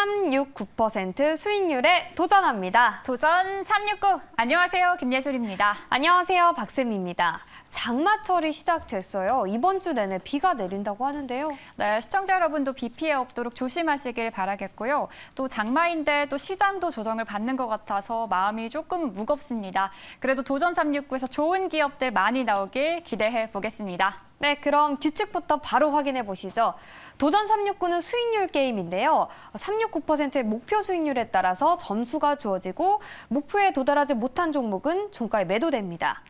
369% 수익률에 도전합니다. 도전 369. 안녕하세요. 김예솔입니다. 안녕하세요. 박쌤입니다. 장마철이 시작됐어요. 이번 주 내내 비가 내린다고 하는데요. 네, 시청자 여러분도 비 피해 없도록 조심하시길 바라겠고요. 또 장마인데 또 시장도 조정을 받는 것 같아서 마음이 조금 무겁습니다. 그래도 도전 369에서 좋은 기업들 많이 나오길 기대해 보겠습니다. 네, 그럼 규칙부터 바로 확인해 보시죠. 도전 369는 수익률 게임인데요. 369%의 목표 수익률에 따라서 점수가 주어지고 목표에 도달하지 못한 종목은 종가에 매도됩니다.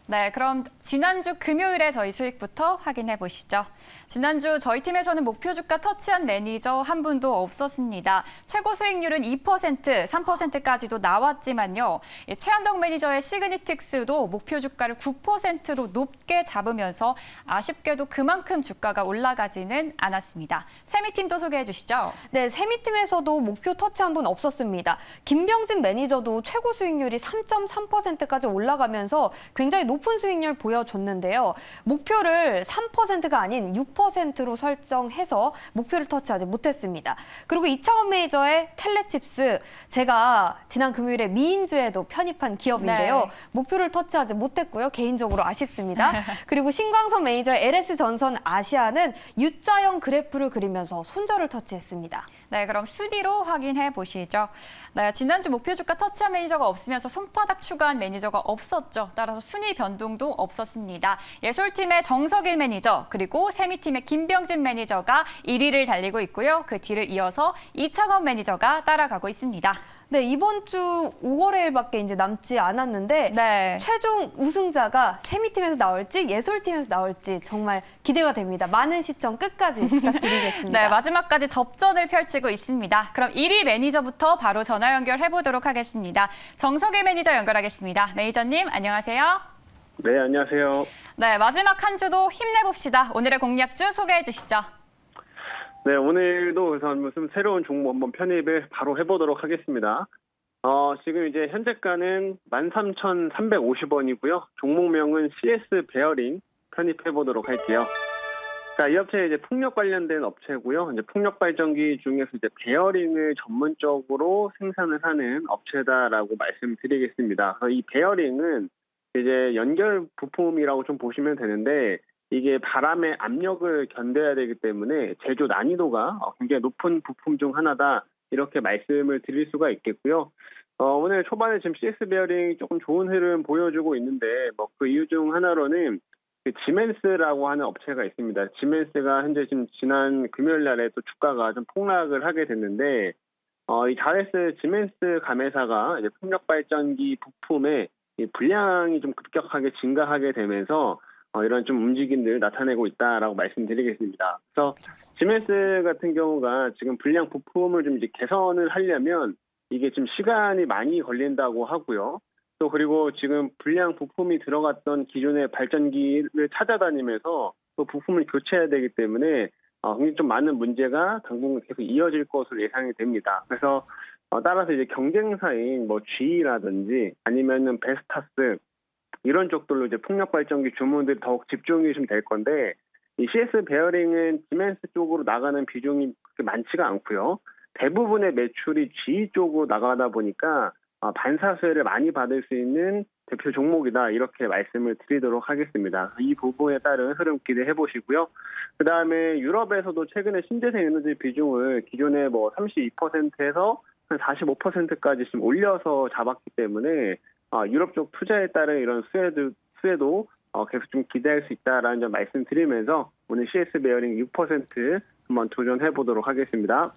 네, 그럼 지난주 금요일에 저희 수익부터 확인해 보시죠. 지난주 저희 팀에서는 목표 주가 터치한 매니저 한 분도 없었습니다. 최고 수익률은 2%, 3%까지도 나왔지만요. 최한덕 매니저의 시그니틱스도 목표 주가를 9%로 높게 잡으면서 아쉽게도 그만큼 주가가 올라가지는 않았습니다. 세미팀도 소개해 주시죠. 네, 세미팀에서도 목표 터치한 분 없었습니다. 김병진 매니저도 최고 수익률이 3.3%까지 올라가면서 굉장히 높은 수익률 보여줬는데요. 목표를 3%가 아닌 6%로 설정해서 목표를 터치하지 못했습니다. 그리고 이창원 매니저의 텔레칩스, 제가 지난 금요일에 미인주에도 편입한 기업인데요. 네. 목표를 터치하지 못했고요. 개인적으로 아쉽습니다. 그리고 신광선 매니저의 LS전선 아시아는 U자형 그래프를 그리면서 손절을 터치했습니다. 네, 그럼 순위로 확인해 보시죠. 네, 지난주 목표 주가 터치한 매니저가 없으면서 손바닥 추가한 매니저가 없었죠. 따라서 순위 변동도 없었습니다. 예솔팀의 정석일 매니저, 그리고 세미팀의 김병진 매니저가 1위를 달리고 있고요. 그 뒤를 이어서 이창원 매니저가 따라가고 있습니다. 네, 이번 주 5월에밖에 이제 남지 않았는데 네. 최종 우승자가 세미팀에서 나올지 예솔팀에서 나올지 정말 기대가 됩니다. 많은 시청 끝까지 부탁드리겠습니다. 네, 마지막까지 접전을 펼치고 있습니다. 그럼 1위 매니저부터 바로 전화 연결해 보도록 하겠습니다. 정석일 매니저 연결하겠습니다. 매니저님, 안녕하세요. 네, 안녕하세요. 네, 마지막 한 주도 힘내봅시다. 오늘의 공략주 소개해 주시죠. 네, 오늘도 그래서 무슨 새로운 종목 한번 편입을 바로 해보도록 하겠습니다. 지금 이제 현재가는 13,350원이고요. 종목명은 CS 베어링 편입해보도록 할게요. 자, 이 업체 이제 풍력 관련된 업체고요. 이제 풍력 발전기 중에서 이제 베어링을 전문적으로 생산을 하는 업체다라고 말씀드리겠습니다. 그래서 이 베어링은 이제 연결 부품이라고 좀 보시면 되는데, 이게 바람의 압력을 견뎌야 되기 때문에 제조 난이도가 굉장히 높은 부품 중 하나다, 이렇게 말씀을 드릴 수가 있겠고요. 오늘 초반에 지금 CS 베어링이 조금 좋은 흐름 보여주고 있는데, 뭐 그 이유 중 하나로는 그 지멘스라고 하는 업체가 있습니다. 지멘스가 현재 지금 지난 금요일 날에 또 주가가 좀 폭락을 하게 됐는데, 이 자레스 지멘스 가매사가 이제 풍력 발전기 부품의 이 분량이 좀 급격하게 증가하게 되면서 이런 좀 움직임들 나타내고 있다라고 말씀드리겠습니다. 그래서 지멘스 같은 경우가 지금 불량 부품을 좀 이제 개선을 하려면 이게 좀 시간이 많이 걸린다고 하고요. 또 그리고 지금 불량 부품이 들어갔던 기존의 발전기를 찾아다니면서 또 부품을 교체해야 되기 때문에 굉장히 좀 많은 문제가 당분간 계속 이어질 것으로 예상이 됩니다. 그래서 따라서 이제 경쟁사인 뭐 GE라든지 아니면은 베스타스 이런 쪽들로 이제 풍력 발전기 주문들이 더욱 집중이 좀 될 건데, 이 CS 베어링은 지멘스 쪽으로 나가는 비중이 그렇게 많지가 않고요. 대부분의 매출이 GE 쪽으로 나가다 보니까 반사수혜를 많이 받을 수 있는 대표 종목이다, 이렇게 말씀을 드리도록 하겠습니다. 이 부분에 따른 흐름 기대해 보시고요. 그 다음에 유럽에서도 최근에 신재생 에너지 비중을 기존에 뭐 32%에서 한 45%까지 지금 올려서 잡았기 때문에 유럽 쪽 투자에 따른 이런 수혜도 계속 좀 기대할 수 있다라는 점 말씀드리면서 오늘 CS 베어링 6% 한번 도전해 보도록 하겠습니다.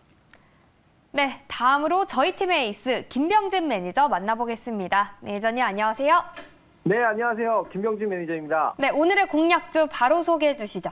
네, 다음으로 저희 팀의 에이스 김병진 매니저 만나보겠습니다. 매니저님 안녕하세요. 네, 안녕하세요. 김병진 매니저입니다. 네, 오늘의 공략주 바로 소개해 주시죠.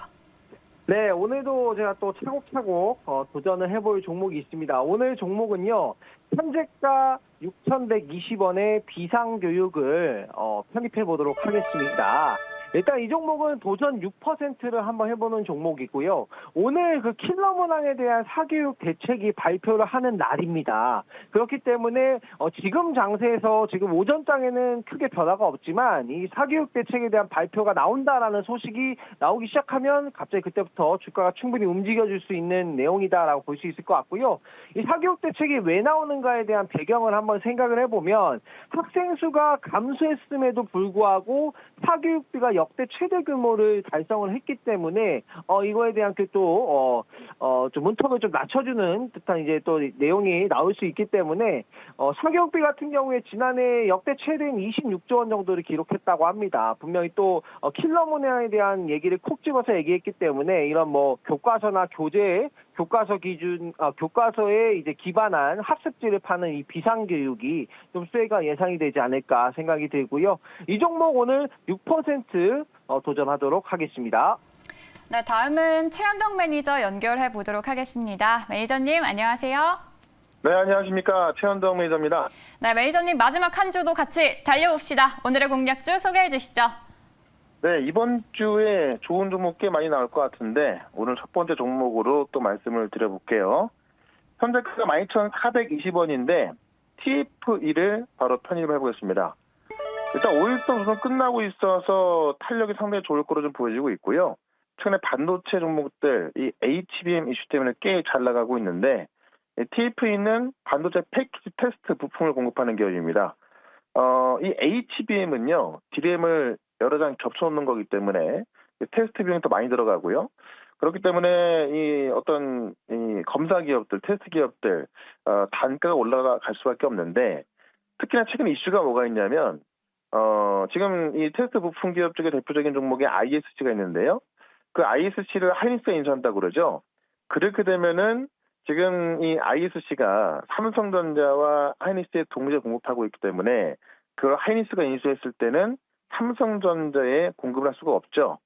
네, 오늘도 제가 또 차곡차곡 도전을 해볼 종목이 있습니다. 오늘 종목은요, 현재가 6,120원의 비상교육을 편입해 보도록 하겠습니다. 일단 이 종목은 도전 6%를 한번 해보는 종목이고요. 오늘 그 킬러 문항에 대한 사교육 대책이 발표를 하는 날입니다. 그렇기 때문에 지금 장세에서 지금 오전장에는 크게 변화가 없지만 이 사교육 대책에 대한 발표가 나온다라는 소식이 나오기 시작하면 갑자기 그때부터 주가가 충분히 움직여줄 수 있는 내용이다라고 볼 수 있을 것 같고요. 이 사교육 대책이 왜 나오는가에 대한 배경을 한번 생각을 해보면 학생 수가 감소했음에도 불구하고 사교육비가 역대 최대 규모를 달성을 했기 때문에 이거에 대한 좀 문턱을 좀 낮춰주는 듯한 이제 또 내용이 나올 수 있기 때문에 사교육비 같은 경우에 지난해 역대 최대인 26조 원 정도를 기록했다고 합니다. 분명히 또 킬러 문항에 대한 얘기를 콕 집어서 얘기했기 때문에 이런 뭐 교과서나 교과서 기준, 교과서에 이제 기반한 학습지를 파는 이 비상교육이 좀 수혜가 예상이 되지 않을까 생각이 들고요. 이 종목 오늘 6% 도전하도록 하겠습니다. 네, 다음은 최현동 매니저 연결해 보도록 하겠습니다. 매니저님, 안녕하세요. 네, 안녕하십니까. 최현동 매니저입니다. 네, 매니저님 마지막 한 주도 같이 달려봅시다. 오늘의 공략주 소개해 주시죠. 네, 이번 주에 좋은 종목 꽤 많이 나올 것 같은데 오늘 첫 번째 종목으로 또 말씀을 드려볼게요. 현재가가 12,420원인데 TF1을 바로 편입을 해보겠습니다. 일단 5일선 우선 끝나고 있어서 탄력이 상당히 좋을 거로 좀 보여지고 있고요. 최근에 반도체 종목들, 이 HBM 이슈 때문에 꽤 잘 나가고 있는데 TF는 반도체 패키지 테스트 부품을 공급하는 기업입니다. 이 HBM은요, DRAM을 여러 장 겹쳐놓는 거기 때문에 테스트 비용이 더 많이 들어가고요. 그렇기 때문에 이 어떤 이 검사 기업들, 테스트 기업들 단가가 올라갈 수밖에 없는데 특히나 최근 이슈가 뭐가 있냐면 지금 이 테스트 부품 기업 쪽의 대표적인 종목이 ISC가 있는데요. 그 ISC를 하이닉스가 인수한다고 그러죠. 그렇게 되면은 지금 이 ISC가 삼성전자와 하이닉스에 동시에 공급하고 있기 때문에 그걸 하이닉스가 인수했을 때는 삼성전자에 공급을 할 수가 없죠.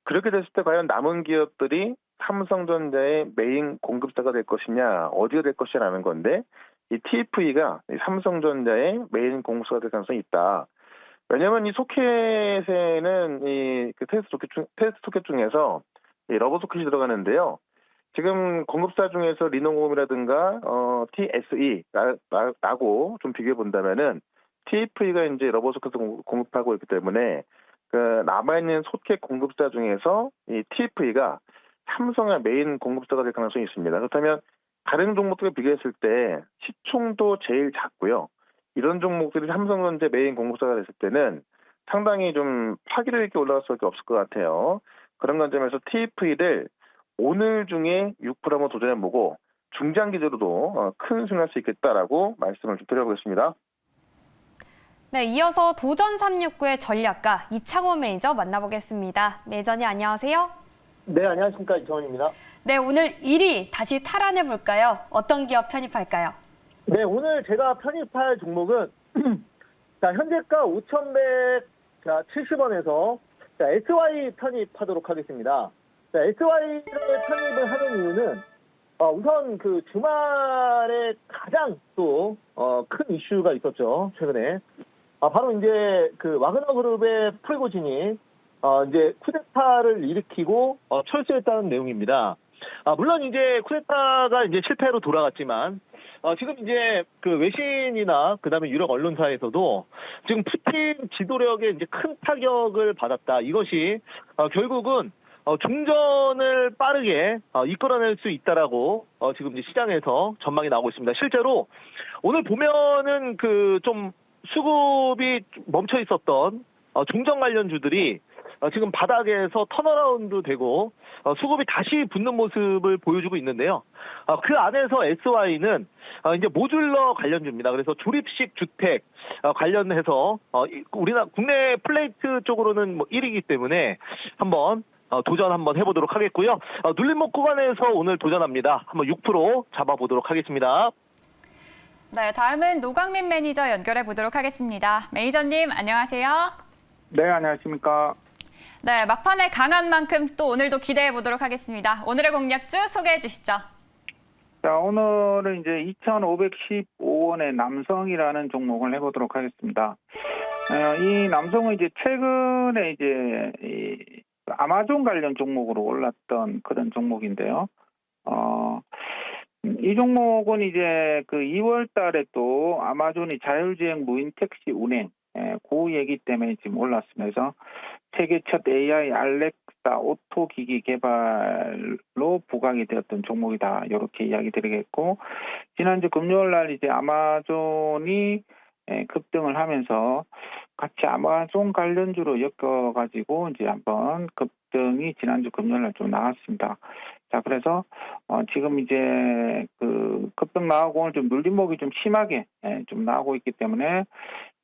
그렇게 됐을 때 과연 남은 기업들이 삼성전자의 메인 공급사가 될 것이냐, 어디가 될 것이냐라는 건데 이 TFE가 삼성전자의 메인 공급사가 될 가능성이 있다. 왜냐하면 이 소켓에는 이 그 테스트 소켓 중에서 이 러버 소켓이 들어가는데요. 지금 공급사 중에서 리노공업이라든가 TSE라고 좀 비교해 본다면은 TFE가 이제 러버 소켓을 공급하고 있기 때문에 그 남아있는 소켓 공급사 중에서 이 TFE가 삼성의 메인 공급사가 될 가능성이 있습니다. 그렇다면 다른 종목들과 비교했을 때 시총도 제일 작고요. 이런 종목들이 삼성전자 메인 공급사가 됐을 때는 상당히 좀 파기를 이렇게 올라갈 수밖에 없을 것 같아요. 그런 관점에서 TFE를 오늘 중에 6% 한번 도전해보고 중장기적으로도 큰 수익을 할 수 있겠다라고 말씀을 좀 드려보겠습니다. 네, 이어서 도전 369의 전략가 이창원 매니저 만나보겠습니다. 매니저님 안녕하세요. 네, 안녕하십니까. 이정원입니다. 네, 오늘 1위 다시 탈환해 볼까요? 어떤 기업 편입할까요? 네, 오늘 제가 편입할 종목은 자, 현재가 5,170원에서 SY 편입하도록 하겠습니다. 자, SY를 편입을 하는 이유는 우선 그 주말에 가장 또 큰 이슈가 있었죠. 최근에. 바로 이제 그 와그너 그룹의 프리고진이 이제 쿠데타를 일으키고 철수했다는 내용입니다. 물론 이제 쿠데타가 이제 실패로 돌아갔지만 지금 이제 그 외신이나 그다음에 유력 언론사에서도 지금 푸틴 지도력에 이제 큰 타격을 받았다. 이것이 결국은 종전을 빠르게 이끌어낼 수 있다라고 지금 이제 시장에서 전망이 나오고 있습니다. 실제로 오늘 보면은 그 좀 수급이 멈춰 있었던 종전 관련주들이 지금 바닥에서 턴어라운드 되고 수급이 다시 붙는 모습을 보여주고 있는데요. 그 안에서 SY는 이제 모듈러 관련주입니다. 그래서 조립식 주택 관련해서 우리나라 국내 플레이트 쪽으로는 뭐 1위이기 때문에 한번 도전 한번 해보도록 하겠고요. 눌림목 구간에서 오늘 도전합니다. 한번 6% 잡아보도록 하겠습니다. 네, 다음은 노광민 매니저 연결해 보도록 하겠습니다. 매니저님, 안녕하세요. 네, 안녕하십니까. 네, 막판에 강한 만큼 또 오늘도 기대해 보도록 하겠습니다. 오늘의 공략주 소개해 주시죠. 자, 오늘은 이제 2,515원의 남성이라는 종목을 해보도록 하겠습니다. 이 남성은 이제 최근에 이제 이 아마존 관련 종목으로 올랐던 그런 종목인데요. 이 종목은 이제 그 2월 달에 또 아마존이 자율주행 무인 택시 운행, 그 얘기 때문에 지금 올랐으면서 세계 첫 AI 알렉사 오토 기기 개발로 부각이 되었던 종목이다. 이렇게 이야기 드리겠고, 지난주 금요일 날 이제 아마존이 급등을 하면서 같이 아마존 관련주로 엮어가지고 이제 한번 급등이 지난주 금요일 날 좀 나왔습니다. 자, 그래서 지금 이제 그 급등 나오고 오늘 좀 눌림목이 좀 심하게 좀 나오고 있기 때문에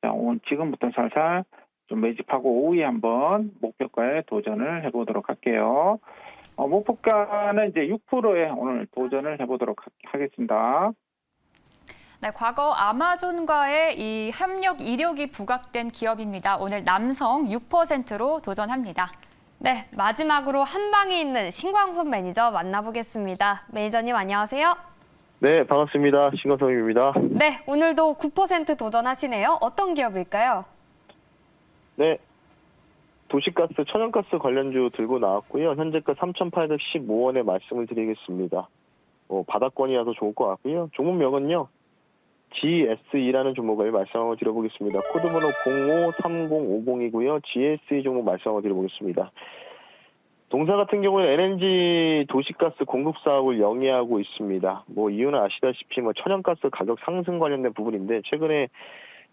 자, 오늘 지금부터 살살 좀 매집하고 오후에 한번 목표가에 도전을 해보도록 할게요. 목표가는 이제 6%에 오늘 도전을 해보도록 하겠습니다. 네, 과거 아마존과의 이 협력 이력이 부각된 기업입니다. 오늘 남성 6%로 도전합니다. 네, 마지막으로 한방에 있는 신광섭 매니저 만나보겠습니다. 매니저님 안녕하세요. 네, 반갑습니다. 신광섭입니다. 네, 오늘도 9% 도전하시네요. 어떤 기업일까요? 네, 도시가스, 천연가스 관련주 들고 나왔고요. 현재가 3,815원에 말씀을 드리겠습니다. 바닥권이라서 좋을 것 같고요. 종목명은요, GSE라는 종목을 말씀을 드려보겠습니다. 코드번호 053050이고요. GSE 종목 말씀을 드려보겠습니다. 동사 같은 경우는 LNG 도시가스 공급 사업을 영위하고 있습니다. 이유는 아시다시피 천연가스 가격 상승 관련된 부분인데 최근에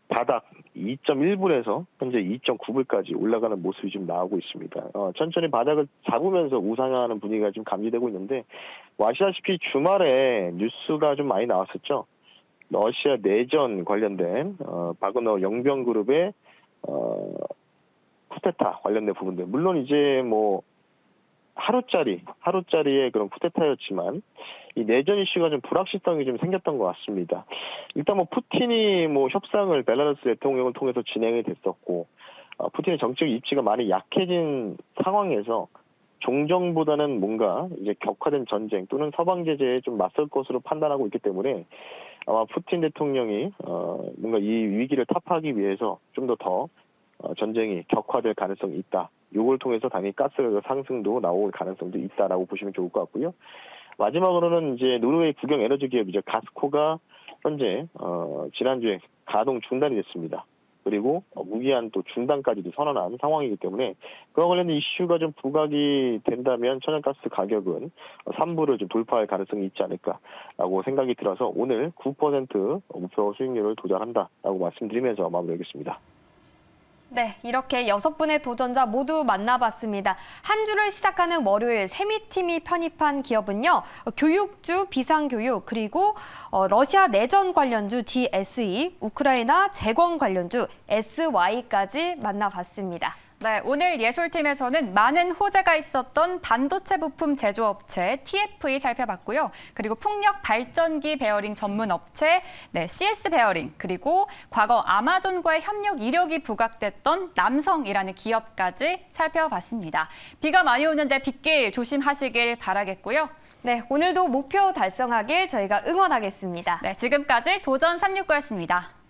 바닥 2.1불에서 현재 2.9불까지 올라가는 모습이 좀 나오고 있습니다. 천천히 바닥을 잡으면서 우상향하는 분위기가 좀 감지되고 있는데 아시다시피 주말에 뉴스가 좀 많이 나왔었죠. 러시아 내전 관련된 바그너 영병그룹의 쿠데타 관련된 부분들. 물론 이제 하루짜리의 그런 쿠데타였지만 이 내전 이슈가 좀 불확실성이 좀 생겼던 것 같습니다. 일단 푸틴이 협상을 벨라루스 대통령을 통해서 진행이 됐었고 푸틴의 정책 입지가 많이 약해진 상황에서 종전보다는 뭔가 이제 격화된 전쟁 또는 서방 제재에 좀 맞설 것으로 판단하고 있기 때문에 아마 푸틴 대통령이 뭔가 이 위기를 타파하기 위해서 좀 더 전쟁이 격화될 가능성이 있다. 이걸 통해서 당연히 가스가격 상승도 나올 가능성도 있다라고 보시면 좋을 것 같고요. 마지막으로는 이제 노르웨이 국영 에너지 기업이죠. 가스코가 현재 지난주에 가동 중단이 됐습니다. 그리고 무기한 또 중단까지도 선언한 상황이기 때문에 그와 관련된 이슈가 좀 부각이 된다면 천연가스 가격은 3불을 좀 돌파할 가능성이 있지 않을까라고 생각이 들어서 오늘 9% 목표 수익률을 도전한다라고 말씀드리면서 마무리하겠습니다. 네, 이렇게 6분의 도전자 모두 만나봤습니다. 한 주를 시작하는 월요일 세미팀이 편입한 기업은요. 교육주 비상교육, 그리고 러시아 내전 관련주 GSE, 우크라이나 재건 관련주 SY까지 만나봤습니다. 네, 오늘 예술팀에서는 많은 호재가 있었던 반도체 부품 제조업체 TFE 살펴봤고요. 그리고 풍력 발전기 베어링 전문 업체 CS 베어링, 그리고 과거 아마존과의 협력 이력이 부각됐던 남성이라는 기업까지 살펴봤습니다. 비가 많이 오는데 빗길 조심하시길 바라겠고요. 네, 오늘도 목표 달성하길 저희가 응원하겠습니다. 네, 지금까지 도전 369였습니다.